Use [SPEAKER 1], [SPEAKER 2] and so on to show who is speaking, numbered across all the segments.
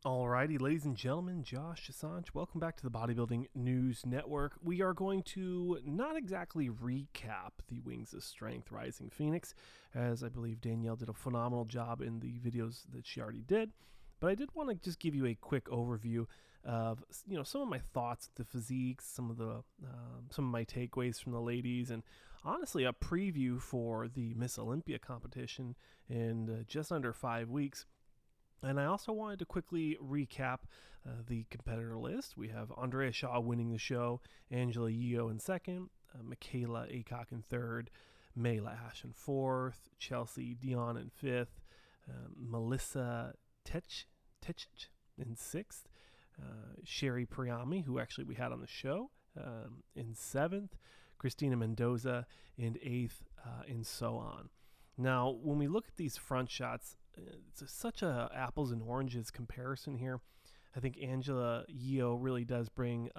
[SPEAKER 1] Alrighty, ladies and gentlemen, Josh Assange, welcome back to the Bodybuilding News Network. We are going to not exactly recap the Wings of Strength Rising Phoenix, as I believe Danielle did a phenomenal job in the videos that she already did. But I did want to just give you a quick overview of, some of my thoughts, the physiques, some of my takeaways from the ladies, and honestly, a preview for the Miss Olympia competition in just under 5 weeks. And I also wanted to quickly recap the competitor list. We have Andrea Shaw winning the show, Angela Yeo in second, Michaela Aycock in third, May Lash in fourth, Chelsea Dion in fifth, Melissa Tech in sixth, Sherry Priami, who actually we had on the show, in seventh, Christina Mendoza in eighth, and so on. Now, when we look at these front shots, it's such a apples and oranges comparison here. I think Angela Yeo really does bring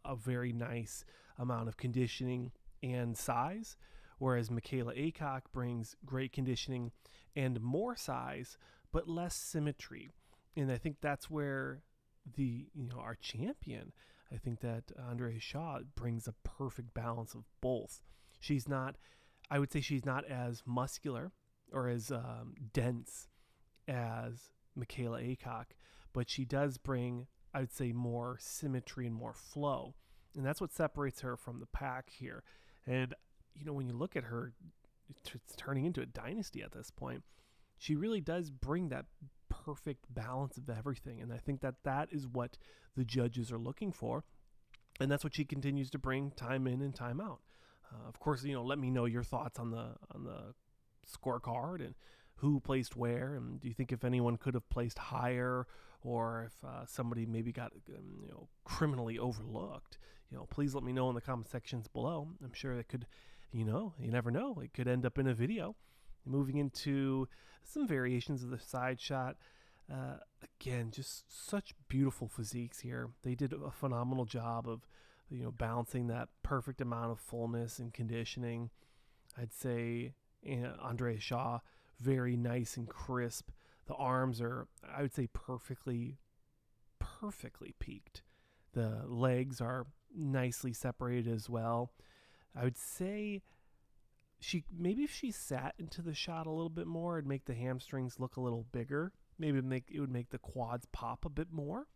[SPEAKER 1] a very nice amount of conditioning and size, whereas Michaela Aycock brings great conditioning and more size, but less symmetry. And I think that's where our champion, I think that Andrea Shaw brings a perfect balance of both. I would say she's not as muscular or as dense as Michaela Aycock, but she does bring, I would say, more symmetry and more flow. And that's what separates her from the pack here. And, when you look at her, it's turning into a dynasty at this point. She really does bring that perfect balance of everything. And I think that is what the judges are looking for. And that's what she continues to bring time in and time out. Of course, let me know your thoughts on the scorecard and who placed where, and do you think if anyone could have placed higher, or if somebody maybe got criminally overlooked? Please let me know in the comment sections below. I'm sure it could, you never know, it could end up in a video. Moving into some variations of the side shot. Again, just such beautiful physiques here. They did a phenomenal job of balancing that perfect amount of fullness and conditioning. I'd say Andrea Shaw, very nice and crisp. The arms are, I would say, perfectly peaked. The legs are nicely separated as well. I would say if she sat into the shot a little bit more, it'd make the hamstrings look a little bigger. Maybe it would make the quads pop a bit more.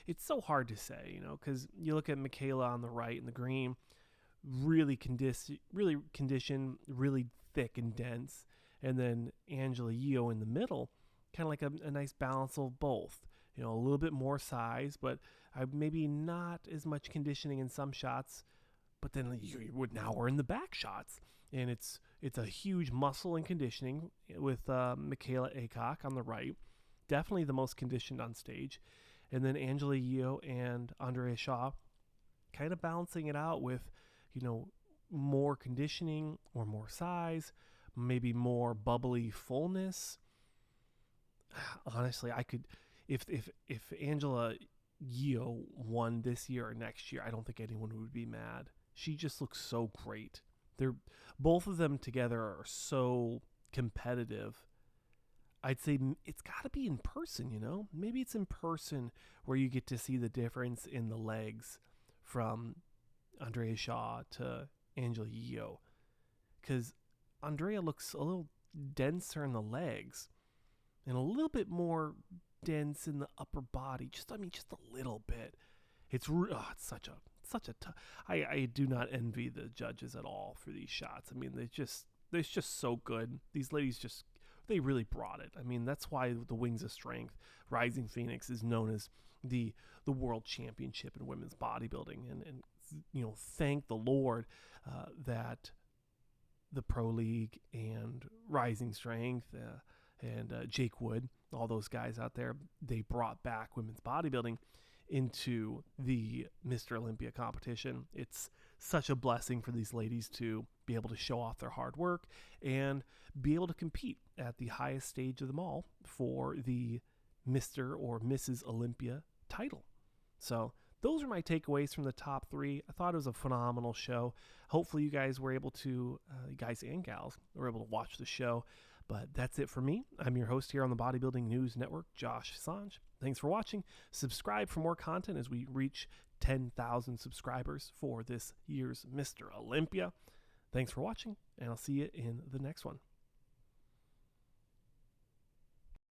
[SPEAKER 1] It's so hard to say, because you look at Michaela on the right in the green, really conditioned, really thick and dense, and then Angela Yeo in the middle, kind of like a nice balance of both. A little bit more size, but maybe not as much conditioning in some shots. But then now we're in the back shots, and it's a huge muscle and conditioning with Michaela Aycock on the right, definitely the most conditioned on stage, and then Angela Yeo and Andrea Shaw kind of balancing it out with more conditioning or more size, maybe more bubbly fullness. Honestly, I could, if Angela Yeo won this year or next year, I don't think anyone would be mad. She just looks so great. Both of them together are so competitive. I'd say it's got to be in person, Maybe it's in person where you get to see the difference in the legs from Andrea Shaw to Angela Yeo. Because Andrea looks a little denser in the legs and a little bit more dense in the upper body. Just a little bit. It's such a tough. I do not envy the judges at all for these shots. I mean, they're just so good. These ladies they really brought it. I mean, that's why the Wings of Strength Rising Phoenix is known as the world championship in women's bodybuilding. And thank the Lord that the Pro League and Rising Strength and Jake Wood, all those guys out there, they brought back women's bodybuilding into the Mr. Olympia competition. It's such a blessing for these ladies to be able to show off their hard work and be able to compete at the highest stage of them all for the Mr. or Mrs. Olympia title. So those are my takeaways from the top three. I thought it was a phenomenal show. Hopefully you guys were able to, guys and gals, were able to watch the show. But that's it for me. I'm your host here on the Bodybuilding News Network, Josh Sanj. Thanks for watching. Subscribe for more content as we reach 10,000 subscribers for this year's Mr. Olympia. Thanks for watching, and I'll see you in the next one.